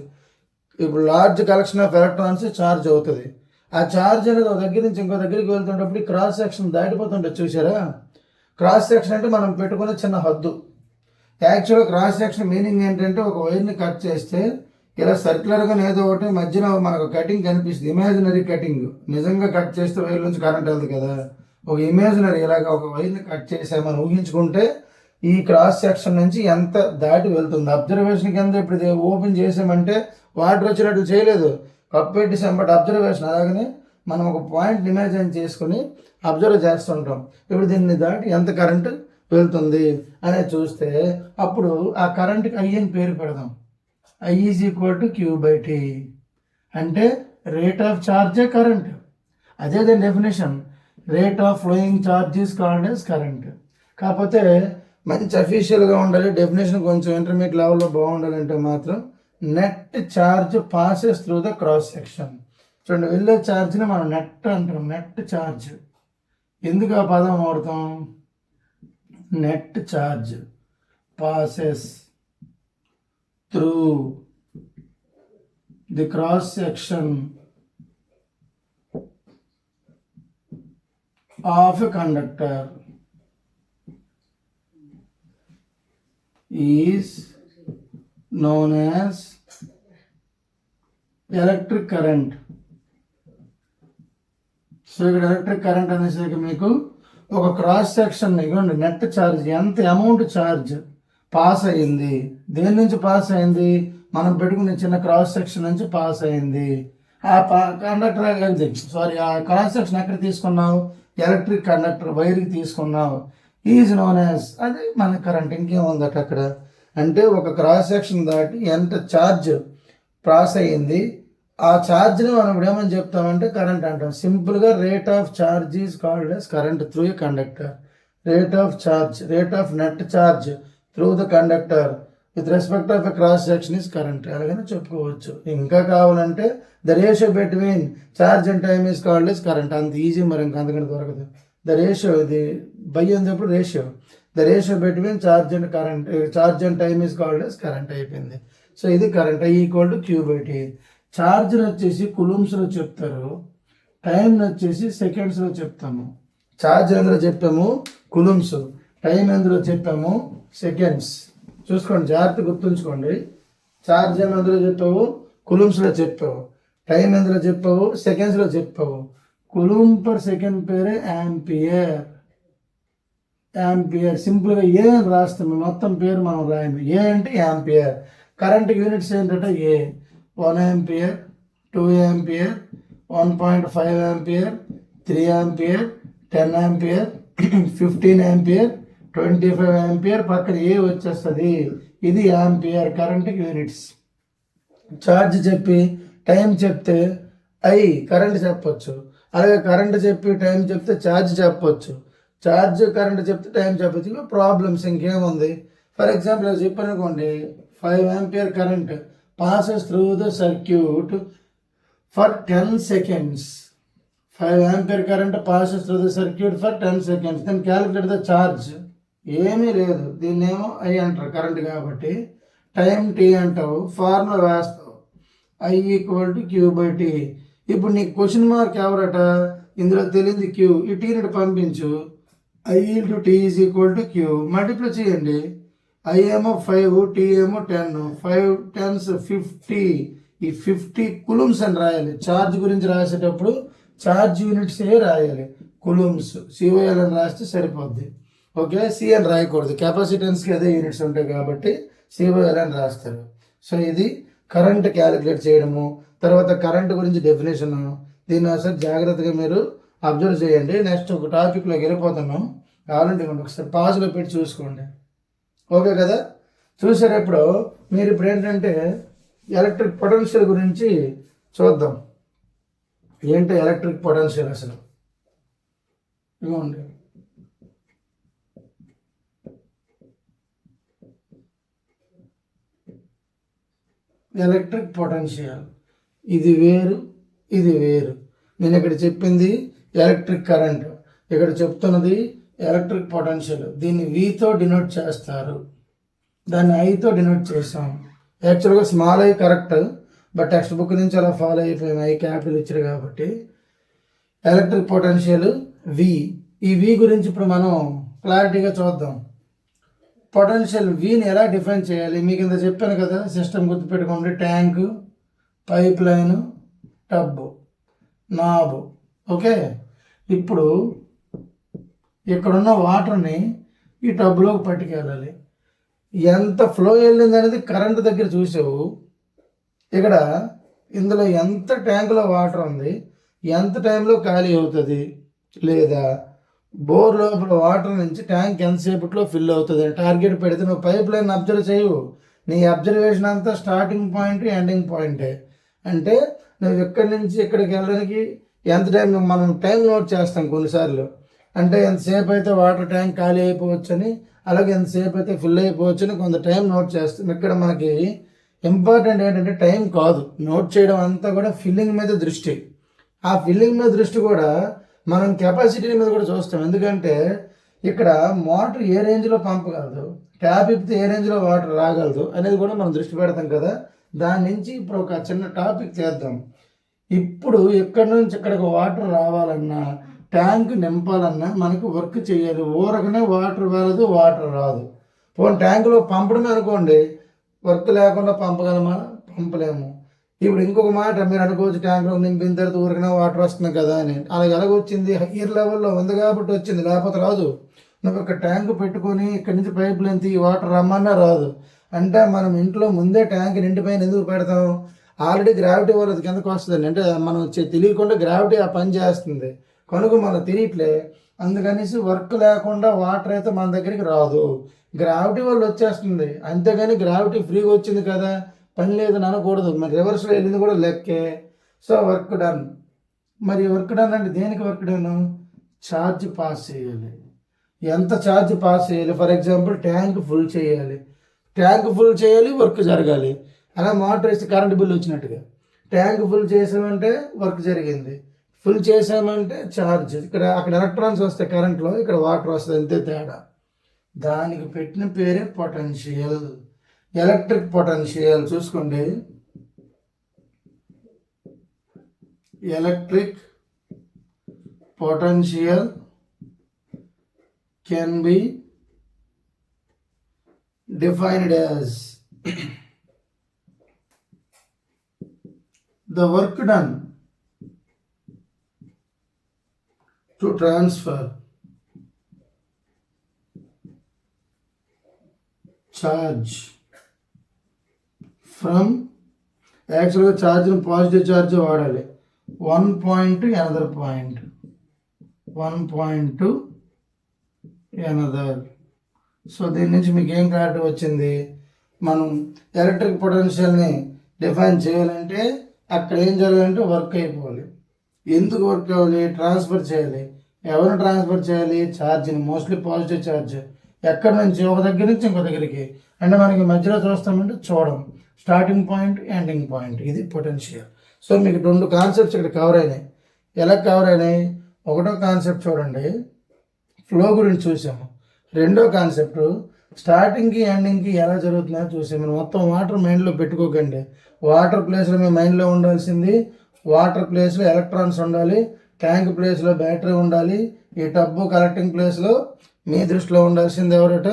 ఇప్పుడు large collection of electrons charge అవుతుంది. ఆ ఛార్జ్ అనేది ఒక దగ్గర నుంచి ఇంకో దగ్గరికి వెళ్తుంటప్పుడు క్రాస్ సెక్షన్ దాటిపోతుంటుంది చూసారా. క్రాస్ సెక్షన్ అంటే మనం పెట్టుకునే చిన్న హద్దు. యాక్చువల్గా క్రాస్ సెక్షన్ మీనింగ్ ఏంటంటే ఒక వైర్ని కట్ చేస్తే ఇలా సర్క్యులర్గా ఏదో ఒకటి మధ్యలో మనకు కటింగ్ కనిపిస్తుంది, ఇమాజినరీ కటింగ్. నిజంగా కట్ చేస్తే వైర్ నుంచి కరెంట్ వెళ్తుంది కదా, ఒక ఇమాజినరీ ఇలాగ ఒక వైర్ని కట్ చేసామని ఊహించుకుంటే ఈ క్రాస్ సెక్షన్ నుంచి ఎంత దాటి వెళ్తుంది. అబ్జర్వేషన్ కింద ఇప్పుడు ఇది ఓపెన్ చేసామంటే వాటర్ వచ్చినట్లు చేయలేదు, కప్పు పెట్టేసాం, బట్ అబ్జర్వేషన్. అలాగనే మనం ఒక పాయింట్ ఇమాజిన్ చేసుకుని అబ్జర్వ్ చేస్తుంటాం. ఇప్పుడు దీన్ని దాటి ఎంత కరెంటు వెళ్తుంది అనేది చూస్తే అప్పుడు ఆ కరెంట్కి ఐ అని పేరు పెడదాం. I is equal to Q/T అంటే రేట్ ఆఫ్ ఛార్జే కరెంట్. అదే దాని definition, rate of flowing charge is called as current. కాకపోతే మంచి అఫీషియల్గా ఉండాలి, డెఫినేషన్ కొంచెం ఇంటర్మీడియట్ లెవెల్లో బాగుండాలంటే మాత్రం net charge passes through the cross section. చూడండి, వెళ్ళే ఛార్జ్ని మనం నెట్ అంటాం, నెట్ ఛార్జ్. ఎందుకు ఆ పదం వాడతాం? Net charge passes through the cross section of a conductor is known as electric current. So ఇక్కడ ఎలక్ట్రిక్ కరెంట్ అనేసరికి మీకు ఒక క్రాస్ సెక్షన్ ఇవ్వండి, నెట్ ఛార్జ్ ఎంత అమౌంట్ ఛార్జ్ పాస్ అయ్యింది, దేని నుంచి పాస్ అయింది, మనం పెట్టుకునే చిన్న క్రాస్ సెక్షన్ నుంచి పాస్ అయింది. ఆ కండక్టర్ ఆ క్రాస్ సెక్షన్ ఎక్కడ తీసుకున్నావు, ఎలక్ట్రిక్ కండక్టర్ వైర్కి తీసుకున్నావు. ఈజ్ నోన్ యాజ్, అది మన కరెంట్. ఇంకేముందట అక్కడ అంటే ఒక క్రాస్ సెక్షన్ దాటి ఎంత ఛార్జ్ పాస్ అయ్యింది, ఆ ఛార్జ్ని మనం ఇప్పుడు ఏమని చెప్తామంటే కరెంట్ అంటాం. సింపుల్గా rate of charge is called as current through a conductor. Rate of charge, rate of net charge through the conductor with respect of a cross section is current. అలాగనే చెప్పుకోవచ్చు. ఇంకా కావాలంటే the ratio between charge and time is called as current. అంత easy, మరి ఇంకా అంతకంటే దొరకదు. The ratio, ఇది బై అన్నప్పుడు ratio, the ratio between charge and current, charge and time is called as current అయిపోయింది. సో ఇది current, I equal to Q/T. ఛార్జ్ని వచ్చేసి కులూమ్స్లో చెప్తారు, టైంని వచ్చేసి సెకండ్స్లో చెప్తాము. ఛార్జ్ ఎందులో చెప్పాము కులూమ్స్, టైం ఎందులో చెప్పాము సెకండ్స్. చూసుకోండి, జాగ్రత్త గుర్తుంచుకోండి. ఛార్జ్ ఎందులో చెప్పావు కులూమ్స్లో చెప్పావు, టైం ఎందులో చెప్పావు సెకండ్స్లో చెప్పావు. కులూమ్ పర్ సెకండ్ పేరే యాంపియర్. యాంపియర్. సింపుల్గా ఏ అని రాస్తాం, మొత్తం పేరు మనం రాయము. ఏ అంటే యాంపియర్. కరెంట్ యూనిట్స్ ఏంటంటే ఏ 1 ampere, 2 ampere, 1.5 ampere, 3 ampere, 10 ampere, 15 ampere, 25 ampere. పక్కన ఏ వచ్చేస్తుంది. ఇది యాంపియర్ కరెంట్ యూనిట్స్. ఛార్జ్ చెప్పి టైం చెప్తే కరెంట్ చెప్పొచ్చు. అలాగే కరెంట్ చెప్పి టైం చెప్తే ఛార్జ్ చెప్పొచ్చు. ఛార్జ్ కరెంట్ చెప్తే టైం చెప్పొచ్చు. ఇవి ప్రాబ్లమ్స్, ఇంకేముంది. ఫర్ ఎగ్జాంపుల్ చెప్పాను అనుకోండి, 5 ampere current passes through the circuit for 10 seconds. 5 ampere current passes through the circuit for 10 seconds. Then calculate the charge. ఏమీ లేదు, దీన్నేమో ఐ అంటారు కరెంట్ కాబట్టి. టైం టీ అంటావు, ఫార్ములా వేస్తావు, I = Q/T. ఇప్పుడు నీకు క్వశ్చన్ మార్క్ ఎవరట, ఇందులో తెలియదు క్యూ. ఈ టీని పంపించు, I × T = Q. మల్టిప్లై చేయండి. I ఏమో 5, T ఏమో 10, 5 10s 50. ఈ 50 కులూమ్స్ అని రాయాలి. ఛార్జ్ గురించి రాసేటప్పుడు ఛార్జ్ యూనిట్స్ రాయాలి, కులూమ్స్. COL అని రాస్తే సరిపోద్ది. ఓకే, C అని రాయకూడదు, కెపాసిటెన్స్కి అదే యూనిట్స్ ఉంటాయి కాబట్టి COL అని రాస్తారు. సో ఇది కరెంట్ క్యాలిక్యులేట్ చేయడము. తర్వాత కరెంట్ గురించి డెఫినేషన్. దీన్ని అసలు జాగ్రత్తగా మీరు అబ్జర్వ్ చేయండి. నెక్స్ట్ ఒక టాపిక్లోకి వెళ్ళిపోతున్నాం. కావాలంటే ఒకసారి పాజ్లో పెట్టి చూసుకోండి. ఓకే కదా, చూసారు. మీరు ఇప్పుడు ఏంటంటే ఎలక్ట్రిక్ పొటెన్షియల్ గురించి చూద్దాం. ఏంటో ఎలక్ట్రిక్ పొటెన్షియల్ అసలు ఇవ్వండి. ఎలక్ట్రిక్ పొటెన్షియల్ ఇది వేరు, ఇది వేరు. నేను ఇక్కడ చెప్పింది ఎలక్ట్రిక్ కరెంట్, ఇక్కడ చెప్తున్నది ఎలక్ట్రిక్ పొటెన్షియల్. దీన్ని వీతో డినోట్ చేస్తారు, దాన్ని ఐతో డినోట్ చేసాం. యాక్చువల్గా small I correct, but text book నుంచి అలా ఫాలో అయిపోయాం, ఐ క్యాపిటల్ ఇచ్చారు కాబట్టి. ఎలక్ట్రిక్ పొటెన్షియల్ వి. ఈ వి గురించి ఇప్పుడు మనం క్లారిటీగా చూద్దాం. పొటెన్షియల్ విని ఎలా డిఫైన్ చేయాలి మీకు ఇంత చెప్పాను కదా. సిస్టమ్ గుర్తుపెట్టుకోండి, tank, pipe line, tub, knob. Okay, ఇప్పుడు ఇక్కడున్న వాటర్ని ఈ టబ్లోకి పట్టుకెళ్ళాలి. ఎంత ఫ్లో వెళ్ళింది అనేది కరెంట్ దగ్గర చూసావు. ఇక్కడ ఇందులో ఎంత ట్యాంకులో వాటర్ ఉంది, ఎంత టైంలో ఖాళీ అవుతుంది, లేదా బోర్ లోపల వాటర్ నుంచి ట్యాంక్ ఎంతసేపట్లో ఫిల్ అవుతుంది టార్గెట్ పెడితే నువ్వు పైప్ లైన్ అబ్జర్వ్ చేయవు. నీ అబ్జర్వేషన్ అంతా స్టార్టింగ్ పాయింట్ ఎండింగ్ పాయింటే. అంటే నువ్వు ఇక్కడి నుంచి ఇక్కడికి వెళ్ళడానికి ఎంత టైం, మనం టైం నోట్ చేస్తాం కొన్నిసార్లు. అంటే ఎంతసేపు అయితే వాటర్ ట్యాంక్ ఖాళీ అయిపోవచ్చని, అలాగే ఎంతసేపు అయితే ఫిల్ అయిపోవచ్చని కొంత టైం నోట్ చేస్తాం. ఇక్కడ మనకి ఇంపార్టెంట్ ఏంటంటే టైం కాదు, నోట్ చేయడం అంతా కూడా ఫిల్లింగ్ మీద దృష్టి. ఆ ఫిల్లింగ్ మీద దృష్టి కూడా మనం కెపాసిటీ మీద కూడా చూస్తాం. ఎందుకంటే ఇక్కడ మోటార్ ఏ రేంజ్లో పంపగలదు, ట్యాప్ ఇప్పితే ఏ రేంజ్లో వాటర్ రాగలదు అనేది కూడా మనం దృష్టి పెడతాం కదా. దాని నుంచి ఇప్పుడు ఒక చిన్న టాపిక్ చేద్దాం. ఇప్పుడు ఎక్కడి నుంచి ఇక్కడికి వాటర్ రావాలన్నా, ట్యాంక్ నింపాలన్నా మనకు వర్క్ చేయాలి. ఊరకనే వాటర్ వెళ్ళదు, వాటర్ రాదు. పోనీ ట్యాంకులో పంపడమే అనుకోండి, వర్క్ లేకుండా పంపగలమా, పంపలేము. ఇప్పుడు ఇంకొక మాట మీరు అనుకోవచ్చు, ట్యాంక్లో నింపిన తర్వాత ఊరికనే వాటర్ వస్తుంది కదా అని. అలాగే ఎలాగొచ్చింది, హైయర్ లెవెల్లో ఉంది కాబట్టి వచ్చింది, లేకపోతే రాదు. నువ్వు ఒక ట్యాంక్ పెట్టుకొని ఇక్కడి నుంచి పైప్ లైన్ తీ వాటర్ రమ్మన్నా రాదు. అంటే మనం ఇంట్లో ముందే ట్యాంక్ నిండిపోయిన ఎందుకు పెడతాం, ఆల్రెడీ గ్రావిటీ వల్ల కిందకు వస్తుంది. అంటే మనం తెలియకుండా గ్రావిటీ ఆ పని చేస్తుంది కనుక మనం తెలియట్లే. అందుకనేసి వర్క్ లేకుండా వాటర్ అయితే మన దగ్గరికి రాదు, గ్రావిటీ వల్ల వచ్చేస్తుంది. అంతేగాని గ్రావిటీ ఫ్రీగా వచ్చింది కదా పని లేదని అనకూడదు. మరి రివర్స్లో వెళ్ళింది కూడా లెక్కే. So work done. మరి వర్క్ డన్ అంటే దేనికి వర్క్ డన్, ఛార్జ్ పాస్ చేయాలి. ఎంత ఛార్జ్ పాస్ చేయాలి, ఫర్ ఎగ్జాంపుల్ ట్యాంక్ ఫుల్ చేయాలి, ట్యాంక్ ఫుల్ చేయాలి, వర్క్ జరగాలి. అలా మోటార్ వేసి కరెంట్ బిల్ వచ్చినట్టుగా ట్యాంక్ ఫుల్ చేసామంటే వర్క్ జరిగింది, ఫుల్ చేసామంటే ఛార్జ్. అక్కడ ఎలక్ట్రాన్స్ వస్తాయి కరెంట్లో, ఇక్కడ వాటర్ వస్తుంది, అంతే తేడా. దానికి పెట్టిన పేరే పొటెన్షియల్, ఎలక్ట్రిక్ పొటెన్షియల్. చూసుకోండి, electric potential can be defined as the work done to transfer charge from, యాక్చువల్గా ఛార్జ్ని పాజిటివ్ ఛార్జ్ వాడాలి, 1 point to another point, 1 point to another. So దీని నుంచి మీకు ఏం క్లారిటీ వచ్చింది? మనం ఎలక్ట్రిక్ పొటెన్షియల్ని డిఫైన్ చేయాలంటే అక్కడ ఏం జరగాలంటే వర్క్ అయిపోవాలి. ఎందుకు వర్క్ అవ్వాలి? ట్రాన్స్ఫర్ చేయాలి. ఎవరు ట్రాన్స్ఫర్ చేయాలి? ఛార్జ్ని, మోస్ట్లీ పాజిటివ్ ఛార్జ్. ఎక్కడి నుంచి? ఒక దగ్గర నుంచి ఇంకో దగ్గరికి. అంటే మనకి మధ్యలో చూస్తామంటే చూడం, స్టార్టింగ్ పాయింట్, ఎండింగ్ పాయింట్. ఇది పొటెన్షియల్. సో మీకు 2 కాన్సెప్ట్స్ ఇక్కడ కవర్ అయినాయి. ఎలా కవర్ అయినాయి? ఒకటో కాన్సెప్ట్ చూడండి, ఫ్లో గురించి చూసాము. రెండో కాన్సెప్ట్ స్టార్టింగ్కి ఎండింగ్కి ఎలా జరుగుతుందో చూసాము. మీరు మొత్తం వాటర్ మైండ్లో పెట్టుకోకండి. వాటర్ ప్లేస్లో మీ మైండ్లో ఉండాల్సింది, వాటర్ ప్లేస్లో ఎలక్ట్రాన్స్ ఉండాలి, ట్యాంక్ ప్లేస్లో బ్యాటరీ ఉండాలి, ఈ టబ్బు కలెక్టింగ్ ప్లేస్లో మీ దృష్టిలో ఉండాల్సింది ఎవరట?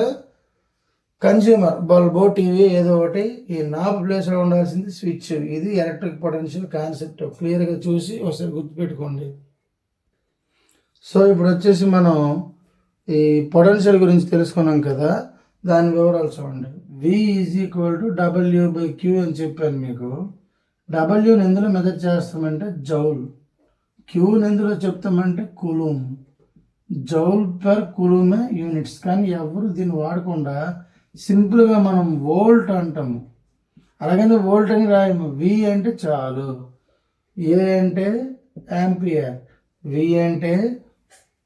కన్జ్యూమర్, బల్బో, టీవీ ఏదో ఒకటి. ఈ నాబ్ ప్లేస్లో ఉండాల్సింది స్విచ్. ఇది ఎలక్ట్రిక్ పొటెన్షియల్ కాన్సెప్ట్. క్లియర్గా చూసి ఒకసారి గుర్తుపెట్టుకోండి. సో ఇప్పుడు వచ్చేసి మనం ఈ పొటెన్షియల్ గురించి తెలుసుకున్నాం కదా, దాని వివరాలు చూడండి. V = W/Q అని చెప్పాను మీకు. డబ్ల్యూని ఎందులో మెజర్ చేస్తామంటే జౌల్, క్యూని ఎందులో చెప్తామంటే కులూమ్. జౌల్ పర్ కులూమే యూనిట్స్. కానీ ఎవరు దీన్ని వాడకుండా సింపుల్గా మనం వోల్ట్ అంటాము. అలాగని వోల్ట్ అని రాయము. V అంటే చాలు, A అంటే యాంపియర్, V అంటే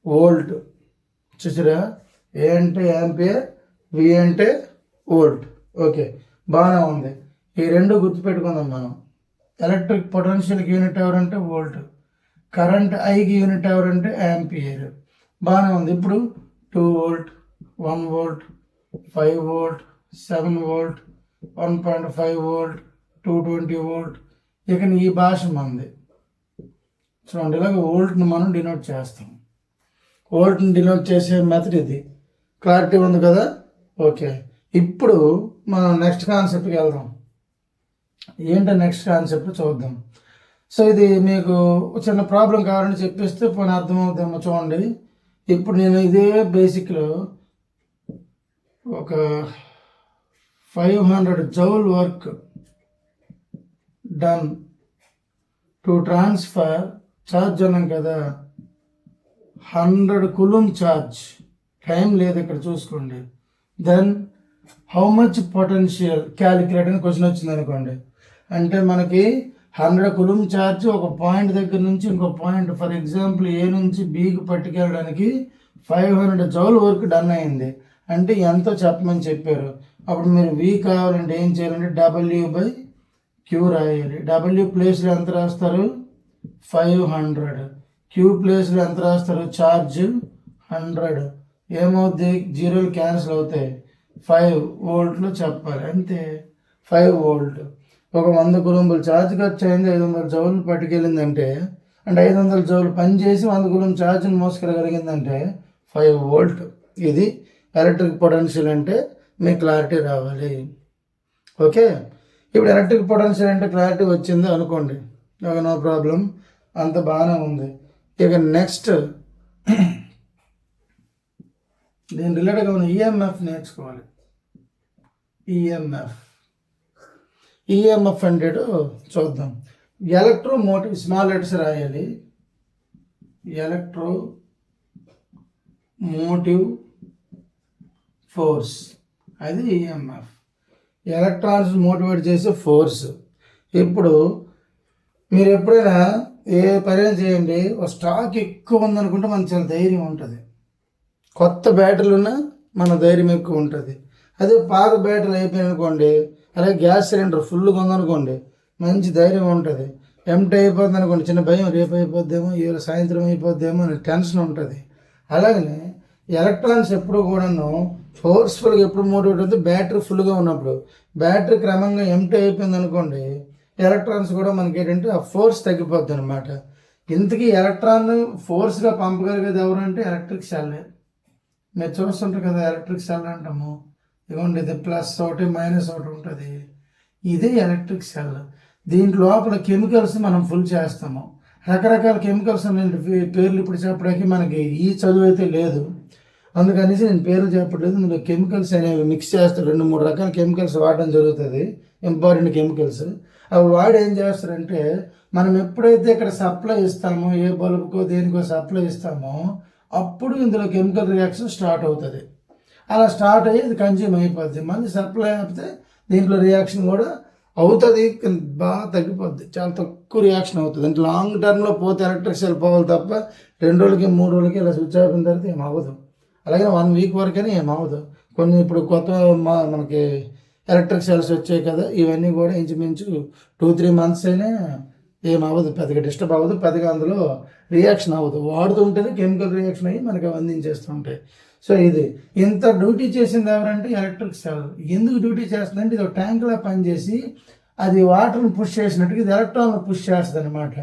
వోల్ట్. చూసారా? A అంటే యాంపియర్, V అంటే వోల్ట్. ఓకే, బాగానే ఉంది. ఈ రెండు గుర్తుపెట్టుకుందాం మనం. ఎలక్ట్రిక్ పొటెన్షియల్కి యూనిట్ ఎవరంటే వోల్ట్, కరెంట్ ఐకి యూనిట్ ఎవరంటే యాంపియర్. బాగానే ఉంది. ఇప్పుడు 2 volt, 1 volt, 5 volt, 7 volt, 1.5 volt, 220 volt. ఇక ఈ భాష మంది. చూడండి, ఇలాగ వోల్ట్ని మనం డినోట్ చేస్తాం. వోల్ట్ని డినోట్ చేసే మెథడ్ ఇది. క్లారిటీ ఉంది కదా? ఓకే, ఇప్పుడు మనం నెక్స్ట్ కాన్సెప్ట్కి వెళ్దాం. ఏంటో నెక్స్ట్ కాన్సెప్ట్ చూద్దాం. సో ఇది మీకు చిన్న ప్రాబ్లం కావాలని చెప్పేస్తే పోనీ అర్థమవుతామో చూడండి. ఇప్పుడు నేను ఇదే బేసిక్లో ఒక 500 joule work done to transfer charge అన్నాం కదా, 100 కూలుంబ్ ఛార్జ్. టైం లేదు ఇక్కడ చూసుకోండి. Then how much potential calculate అని క్వశ్చన్ వచ్చింది అనుకోండి. అంటే మనకి 100 కూలుంబ్ ఛార్జ్ ఒక పాయింట్ దగ్గర నుంచి ఇంకో పాయింట్, ఫర్ ఎగ్జాంపుల్ ఏ నుంచి బీకి పట్టుకెళ్ళడానికి 500 జౌల్ వర్క్ డన్ అయింది. అంటే ఎంతో చెప్పమని చెప్పారు. అప్పుడు మీరు V కావాలంటే ఏం చేయాలంటే W/Q రాయాలి. W ప్లేస్లో ఎంత రాస్తారు? 500. Q ప్లేస్లో ఎంత రాస్తారు? ఛార్జ్ 100. ఏమవుద్ది? జీరోలు క్యాన్సిల్ అవుతాయి. 5 voltలు చెప్పాలి, అంతే. 5 volt. ఒక 100 కూలుంబులు ఛార్జ్ ఖర్చు అయింది, 500 జౌలు పట్టుకెళ్ళిందంటే, అంటే 500 జౌలు పని చేసి 100 కూలుంబ్ ఛార్జ్ని మోసుకెళ్ళగలిగిందంటే 5 volt. ఇది ఎలక్ట్రిక్ పొటెన్షియల్ అంటే మీకు క్లారిటీ రావాలి. ఓకే, ఇప్పుడు ఎలక్ట్రిక్ పొటెన్షియల్ అంటే క్లారిటీ వచ్చింది అనుకోండి. ఓకే, నో ప్రాబ్లం, అంత బాగానే ఉంది. ఇక నెక్స్ట్ దీని రిలేటెడ్గా ఉన్న ఈఎంఎఫ్ నేర్చుకోవాలి. ఈఎంఎఫ్ అంటే చూద్దాం. ఎలక్ట్రోమోటివ్, స్మాల్ లెటర్స్ రాయాలి. ఎలక్ట్రోమోటివ్ ఫోర్స్, అది ఈఎంఎఫ్. ఎలక్ట్రాన్స్ మోటివేట్ చేసే ఫోర్స్. ఇప్పుడు మీరు ఎప్పుడైనా ఏ పని చేయండి, ఒక స్టాక్ ఎక్కువ ఉందనుకుంటే మనకు చాలా ధైర్యం ఉంటుంది. కొత్త బ్యాటరీలు ఉన్నా మన ధైర్యం ఎక్కువ ఉంటుంది. అదే పాత బ్యాటరీలు అయిపోయాయి అనుకోండి, అలాగే గ్యాస్ సిలిండర్ ఫుల్గా ఉందనుకోండి, మంచి ధైర్యం ఉంటుంది. ఎంటీ అయిపోతుంది అనుకోండి, చిన్న భయం, రేపు అయిపోద్దేమో, ఇవాళ సాయంత్రం అయిపోద్దేమో అని టెన్షన్ ఉంటుంది. అలాగనే ఎలక్ట్రాన్స్ ఎప్పుడు కూడాను ఫోర్స్ఫుల్గా ఎప్పుడు మోటివేట్ అవుతుంది? బ్యాటరీ ఫుల్గా ఉన్నప్పుడు. బ్యాటరీ క్రమంగా ఎంటీ అయిపోయింది అనుకోండి, ఎలక్ట్రాన్స్ కూడా మనకి ఏంటంటే ఆ ఫోర్స్ తగ్గిపోద్ది అనమాట. ఇంతకీ ఎలక్ట్రాన్ ఫోర్స్గా పంపగలిగేది ఎవరంటే ఎలక్ట్రిక్ సెల్. మీరు చూస్తుంటారు కదా, ఎలక్ట్రిక్ సెల్ అంటాము. ఇవ్వండి, ఇది ప్లస్ ఒకటి మైనస్ ఒకటి ఉంటుంది. ఇదే ఎలక్ట్రిక్ సెల్. దీని లోపల కెమికల్స్ మనం ఫుల్ చేస్తాము. రకరకాల కెమికల్స్ పేర్లు ఇప్పుడు చెప్పడానికి మనకి ఈ చదువు అయితే లేదు. అందుకనేసి నేను పేర్లు చెప్పట్లేదు. ఇందులో కెమికల్స్ అనేవి మిక్స్ చేస్తారు, 2-3 రకాల కెమికల్స్ వాడడం జరుగుతుంది, ఇంపార్టెంట్ కెమికల్స్. అవి వాడు ఏం చేస్తారంటే మనం ఎప్పుడైతే ఇక్కడ సప్లై ఇస్తామో, ఏ బల్బుకో దేనికో సప్లై ఇస్తామో అప్పుడు ఇందులో కెమికల్ రియాక్షన్ స్టార్ట్ అవుతుంది. అలా స్టార్ట్ అయ్యి అది కన్జ్యూమ్ అయిపోద్ది. మళ్ళీ సప్లై ఆపితే దీంట్లో రియాక్షన్ కూడా అవుతుంది, బాగా తగ్గిపోద్ది, చాలా తక్కువ రియాక్షన్ అవుతుంది. అంటే లాంగ్ టర్మ్లో పోతే ఎలక్ట్రిక్ సెల్ పోవాలి తప్ప 2 రోజులకి 3 రోజులకి ఇలా స్విచ్ ఆపిన తర్వాత ఏం అవ్వదు. అలాగే 1 వీక్ వరకైనా ఏం అవ్వదు. కొన్ని ఇప్పుడు కొత్త మనకి ఎలక్ట్రిక్ సెల్స్ వచ్చాయి కదా, ఇవన్నీ కూడా ఇంచుమించు 2-3 మంత్స్ అయినా ఏం అవ్వదు, పెద్దగా డిస్టర్బ్ అవ్వదు, పెద్దగా అందులో రియాక్షన్ అవ్వదు. వాడుతుంటేనే కెమికల్ రియాక్షన్ అయ్యి మనకి అందించేస్తుంటాయి. సో ఇది ఇంత డ్యూటీ చేసింది ఎవరంటే ఎలక్ట్రిక్ సెల్. ఎందుకు డ్యూటీ చేస్తుందంటే ఇది ఒక ట్యాంక్లా పనిచేసి అది వాటర్ని పుష్ చేసినట్టుగా ఇది ఎలక్ట్రాన్లు పుష్ చేస్తుంది అనమాట.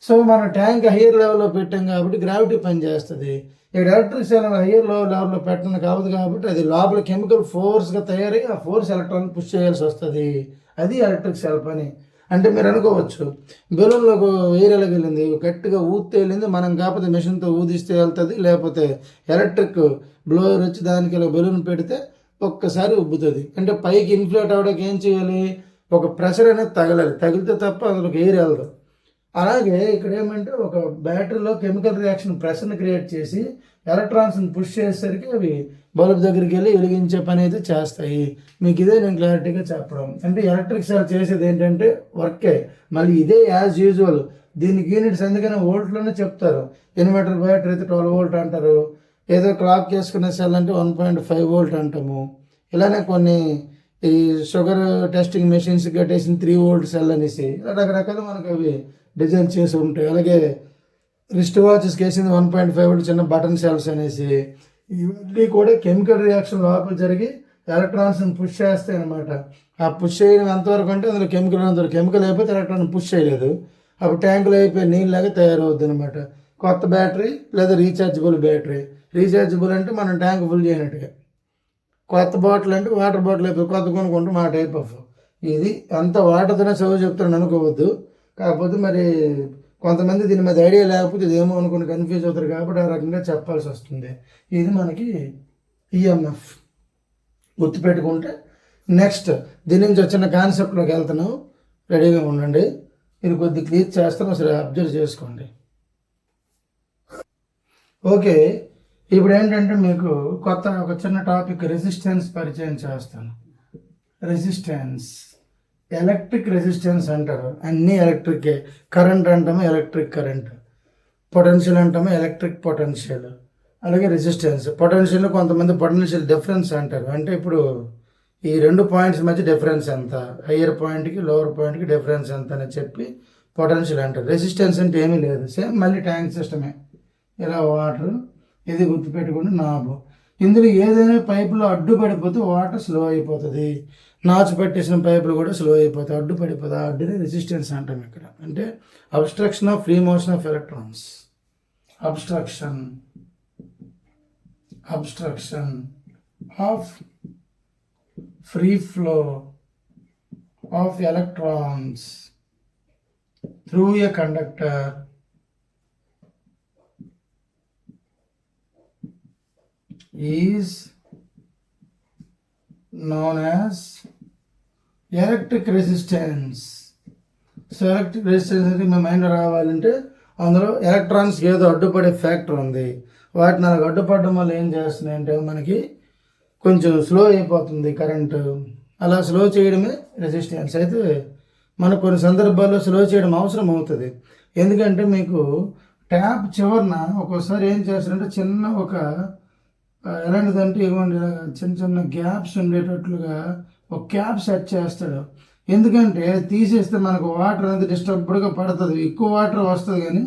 సో మనం ట్యాంక్ హైయర్ లెవెల్లో పెట్టాం కాబట్టి గ్రావిటీ పనిచేస్తుంది. ఇక్కడ ఎలక్ట్రిక్ సెల్ హైయర్ లెవెల్లో పెట్టడం కావద్దు కాబట్టి అది లోపల కెమికల్ ఫోర్స్గా తయారై ఆ ఫోర్స్ ఎలక్ట్రాన్ పుష్ చేయాల్సి వస్తుంది. అది ఎలక్ట్రిక్ సెల్ పని. అంటే మీరు అనుకోవచ్చు బెలూన్లోకి ఎయిర్లోకి వెళ్ళింది, గట్టిగా ఊస్తే వెళ్ళింది, మనం కాకపోతే మెషిన్తో ఊదిస్తే వెళ్తుంది, లేకపోతే ఎలక్ట్రిక్ బ్లోయర్ వచ్చి దానికి ఇలా బెలూన్ పెడితే ఒక్కసారి ఉబ్బుతుంది. అంటే పైకి ఇన్ఫ్లేట్ అవ్వడానికి ఏం చేయాలి, ఒక ప్రెషర్ అనేది తగలాలి, తగిలితే తప్ప అందులోకి ఎయిర్ వెళ్దాం. అలాగే ఇక్కడ ఏమంటే ఒక బ్యాటరీలో కెమికల్ రియాక్షన్ ప్రెషర్ని క్రియేట్ చేసి ఎలక్ట్రాన్స్ని పుష్ చేసేసరికి అవి బల్బ్ దగ్గరికి వెళ్ళి వెలిగించే పని అయితే చేస్తాయి. మీకు ఇదే నేను క్లారిటీగా చెప్పడం. అంటే ఎలక్ట్రిక్ సెల్ చేసేది ఏంటంటే వర్కే, మళ్ళీ ఇదే యాజ్ యూజువల్. దీనికి యూనిట్స్ ఎందుకని వోల్ట్లోనే చెప్తారు. ఇన్వర్టర్ బ్యాటరీ అయితే 12 వోల్ట్ అంటారు, ఏదో క్లాక్ చేసుకునే సెల్ అంటే 1.5 వోల్ట్ అంటాము. ఇలానే కొన్ని ఈ షుగర్ టెస్టింగ్ మెషిన్స్ కట్టేసిన 3 వోల్ట్ సెల్ అనేసి రకరకాలు మనకు అవి డిజైన్ చేసి ఉంటాయి. అలాగే రిస్ట్ వాచెస్కి వేసింది 1.5 వోల్ట్ చిన్న బటన్ సెల్స్ అనేసి. ఇవన్నీ కూడా కెమికల్ రియాక్షన్ లోపల జరిగి ఎలక్ట్రాన్స్ని పుష్ చేస్తాయి అనమాట. ఆ పుష్ చేయడం ఎంతవరకు అంటే అందులో కెమికల్ అయిపోతే ఎలక్ట్రాన్ పుష్ చేయలేదు, అప్పుడు ట్యాంకులో అయిపోయి నీళ్ళలాగా తయారవుద్ది అనమాట. కొత్త బ్యాటరీ లేదా రీఛార్జబుల్ బ్యాటరీ. రీఛార్జబుల్ అంటే మనం ట్యాంక్ ఫుల్ చేయనట్టుగా, కొత్త బాటిల్ అంటే వాటర్ బాటిల్ అయిపోయి కొత్త కొనుక్కుంటూ మా టైప్ ఆఫ్. ఇది అంత వాటర్తోనే చదువు చెప్తాను అనుకోవద్దు. కాకపోతే మరి కొంతమంది దీని మీద ఐడియా లేకపోతే ఇదేమో అనుకుని కన్ఫ్యూజ్ అవుతారు కాబట్టి ఆ రకంగా చెప్పాల్సి వస్తుంది. ఇది మనకి ఈఎంఎఫ్ గుర్తుపెట్టుకుంటే నెక్స్ట్ దీని నుంచి వచ్చిన కాన్సెప్ట్లోకి వెళ్తాను, రెడీగా ఉండండి. ఇది కొద్దిగా క్లియర్ చేస్తాను, అసలు అబ్జర్వ్ చేసుకోండి. ఓకే, ఇప్పుడు ఏంటంటే మీకు కొత్త ఒక చిన్న టాపిక్ రెసిస్టెన్స్ పరిచయం చేస్తాను. రెసిస్టెన్స్, ఎలక్ట్రిక్ రెసిస్టెన్స్ అంటారు, అన్నీ ఎలక్ట్రికే. కరెంట్ అంటాము ఎలక్ట్రిక్ కరెంట్, పొటెన్షియల్ అంటాము ఎలక్ట్రిక్ పొటెన్షియల్. అలాగే రెసిస్టెన్స్. పొటెన్షియల్ కొంతమంది పొటెన్షియల్ డిఫరెన్స్ అంటారు, అంటే ఇప్పుడు ఈ 2 పాయింట్స్ మధ్య డిఫరెన్స్ ఎంత, హయ్యర్ పాయింట్కి లోవర్ పాయింట్కి డిఫరెన్స్ ఎంత అని చెప్పి పొటెన్షియల్ అంటారు. రెసిస్టెన్స్ అంటే ఏమీ లేదు, సేమ్ మళ్ళీ ట్యాంక్ సిస్టమే. ఇలా వాటర్, ఇది గుర్తుపెట్టుకుని నాబు. ఇందులో ఏదైనా పైపులో అడ్డు పడిపోతే వాటర్ స్లో అయిపోతుంది, నాచు పెట్టేసిన పైపులు కూడా స్లో అయిపోతాయి, అడ్డు పడిపోతుంది. ఆ అడ్డుని రెసిస్టెన్స్ అంటాం ఇక్కడ. అంటే abstraction of free motion of electrons. Abstraction of free flow of electrons through a conductor is known as electric resistance. So electric resistance అనేది మీ మైండ్లో రావాలంటే అందులో ఎలక్ట్రాన్స్కి ఏదో అడ్డుపడే ఫ్యాక్టర్ ఉంది. వాటిని అలా అడ్డుపడడం వల్ల ఏం చేస్తున్నాయంటే మనకి కొంచెం స్లో అయిపోతుంది కరెంటు. అలా స్లో చేయడమే రెసిస్టెన్స్. అయితే మనకు కొన్ని సందర్భాల్లో స్లో చేయడం అవసరం అవుతుంది. ఎందుకంటే మీకు ట్యాప్ చివరన ఒక్కోసారి ఏం చేస్తారంటే చిన్న ఒక ఎలాంటిదంటే ఇవ్వండి చిన్న చిన్న గ్యాప్స్ ఉండేటట్లుగా ఒక క్యాప్ సెట్ చేస్తాడు. ఎందుకంటే తీసేస్తే మనకు వాటర్ అనేది డిస్టర్బ్డ్గా పడుతుంది, ఎక్కువ వాటర్ వస్తుంది కానీ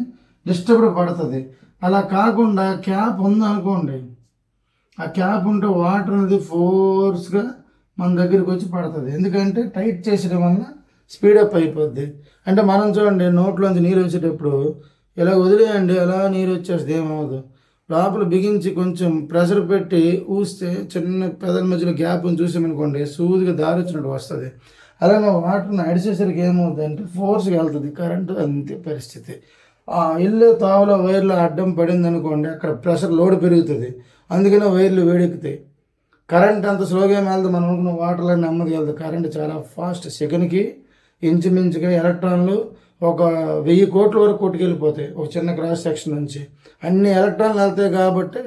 డిస్టర్బ్డ్ పడుతుంది. అలా కాకుండా క్యాప్ ఉందనుకోండి, ఆ క్యాప్ ఉంటే వాటర్ అనేది ఫోర్స్గా మన దగ్గరికి వచ్చి పడుతుంది. ఎందుకంటే టైట్ చేసడం వల్ల స్పీడప్ అయిపోద్ది. అంటే మనం చూడండి నోట్లోంచి నీరు వచ్చేటప్పుడు ఇలా వదిలేయండి, అలా నీరు వచ్చేస్తుంది, ఏమవుదు. లోపల బిగించి కొంచెం ప్రెషర్ పెట్టి ఊస్తే చిన్న పెదల మధ్యలో గ్యాప్ చూసామనుకోండి సూదిగా దారి వచ్చినట్టు వస్తుంది. అలాగే వాటర్ని అడిచేసరికి ఏమవుతుంది అంటే ఫోర్స్గా వెళ్తుంది కరెంటు. అంతే పరిస్థితి. ఆ ఇల్లు తావులో వైర్లో అడ్డం పడింది అనుకోండి, అక్కడ ప్రెషర్ లోడ్ పెరుగుతుంది. అందుకనే వైర్లు వేడెక్కుతాయి. కరెంట్ అంత స్లోగా ఏమి వెళ్తుంది, మనం అనుకున్న వాటర్లో నెమ్మదిగా వెళ్తుంది. కరెంట్ చాలా ఫాస్ట్, సెకండ్కి ఇంచుమించుగా ఎలక్ట్రాన్లు ఒక 1000 కోట్ల వరకు కొట్టుకెళ్ళిపోతాయి ఒక చిన్న క్రాస్ సెక్షన్ నుంచి. అన్ని ఎలక్ట్రాన్లు వెళ్తాయి కాబట్టి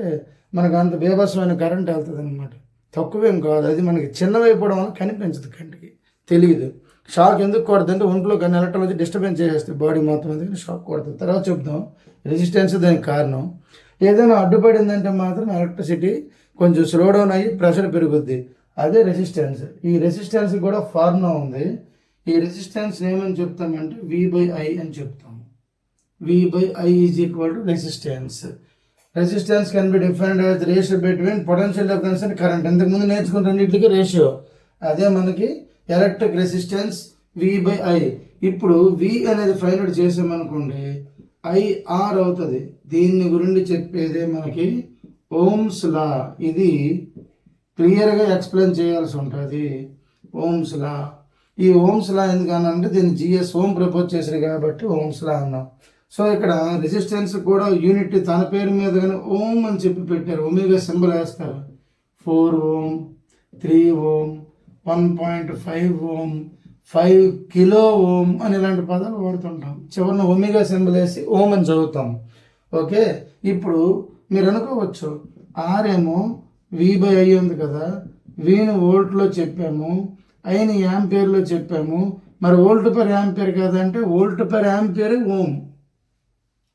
మనకు అంత బీభత్సమైన కరెంట్ వెళ్తుంది అనమాట. తక్కువేం కాదు, అది మనకి చిన్నవైపోవడం వల్ల కనిపించదు, కంటికి తెలియదు. షాక్ ఎందుకు కొడుతుంది అంటే ఒంట్లో కానీ ఎలక్ట్రాన్ వచ్చి డిస్టర్బెన్స్ చేసేస్తాయి బాడీ మొత్తం, అందుకని షాక్ కొడుతుంది. తర్వాత చెప్దాం రెసిస్టెన్స్ దానికి కారణం. ఏదైనా అడ్డుపడిందంటే మాత్రం ఎలక్ట్రిసిటీ కొంచెం స్లో డౌన్ అయ్యి ప్రెషర్ పెరుగుద్ది, అదే రెసిస్టెన్స్. ఈ రెసిస్టెన్స్ కూడా ఫార్ములా ఉంది. ఈ రెసిస్టెన్స్ ఏమని చెప్తామంటే V/I అని చెప్తాము. V/I is equal to resistance. Resistance can be defined as ratio between potential difference and current. ఇంతకుముందు నేర్చుకున్న రెండింటికి రేషియో, అదే మనకి ఎలక్ట్రిక్ రెసిస్టెన్స్ V/I. ఇప్పుడు V అనేది ఫైండ్ అవుట్ చేసామనుకోండి, IR అవుతుంది. దీన్ని గురించి చెప్పేదే మనకి ఓమ్స్ లా. ఇది క్లియర్గా ఎక్స్ప్లెయిన్ చేయాల్సి ఉంటుంది, ఓమ్స్ లా. ఈ ఓమ్స్ లా ఎందుకనంటే దీన్ని GS ఓం ప్రపోజ్ చేశారు కాబట్టి ఓమ్స్ లా అన్నాం. సో ఇక్కడ రెసిస్టెన్స్ కూడా యూనిట్ తన పేరు మీద కానీ ఓం అని చెప్పి పెట్టారు, ఒమేగా సింబల్ వేస్తారు. 4 ఓం, 3 ఓం, 1.5 ఓం, 5 కిలో ఓం అని ఇలాంటి పదాలు వాడుతుంటాం. చివరిన ఒమేగా సింబల్ వేసి ఓం అని చదువుతాం. ఓకే, ఇప్పుడు మీరు అనుకోవచ్చు R ఏమో V/I ఉంది కదా, Vని వోల్ట్లో చెప్పాము, Iని యాంపియర్లో చెప్పాము, మరి వోల్ట్ పర్ యాంపియర్ కదంటే volt per ampere ohm.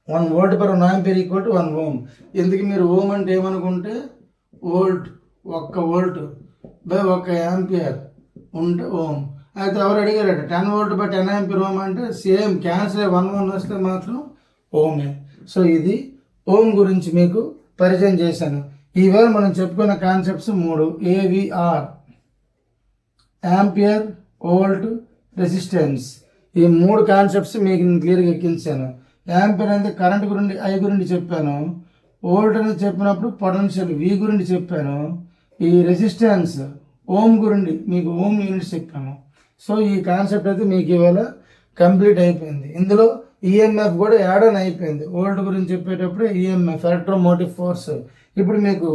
1 volt per 1 ampere equal to 1 ohm. ఎందుకు మీరు ఓం అంటే ఏమనుకుంటే వోల్ట్, 1 వోల్ట్ బై 1 యాంపియర్ ఉంటే ఓం. అయితే ఎవరు అడిగారట 10 వోల్ట్ బై 10 యాంపియర్ ఓం అంటే సేమ్ క్యాన్సిల్ 1 వస్తే మాత్రం ఓమే. సో ఇది ఓం గురించి మీకు పరిచయం చేశాను. ఈవేళ మనం చెప్పుకున్న concepts 3: AVR, ampere, volt, resistance. ఈ 3 కాన్సెప్ట్స్ మీకు నేను క్లియర్గా ఎక్కించాను. యాంపియర్ అంటే కరెంట్ గురించి I గురించి చెప్పాను. వోల్ట్ అనేది చెప్పినప్పుడు పొటెన్షియల్ V గురించి చెప్పాను. ఈ రెసిస్టెన్స్ ఓం గురించి మీకు ఓం యూనిట్స్ చెప్పాను. సో ఈ కాన్సెప్ట్ అయితే మీకు ఇవాళ కంప్లీట్ అయిపోయింది. ఇందులో EMF కూడా యాడ్ ఆన్ అయిపోయింది. వోల్ట్ గురించి చెప్పేటప్పుడు EMF, ఎలక్ట్రోమోటివ్ ఫోర్స్. ఇప్పుడు మీకు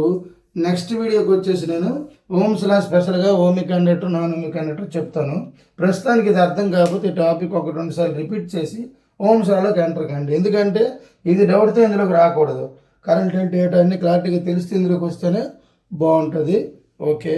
నెక్స్ట్ వీడియోకి వచ్చేసి నేను ఓమ్స్ లా స్పెషల్గా ohmic conductor, non ohmic conductor చెప్తాను. ప్రస్తుతానికి ఇది అర్థం కాకపోతే ఈ టాపిక్ 1-2 సార్లు రిపీట్ చేసి ఓమ్స్ లాలోకి ఎంటర్ కండి. ఎందుకంటే ఇది డౌట్తో ఇందులోకి రాకూడదు. కరెంట్ ఏంటి అన్ని క్లారిటీగా తెలిస్తే ఇందులోకి వస్తేనే బాగుంటుంది. ఓకే.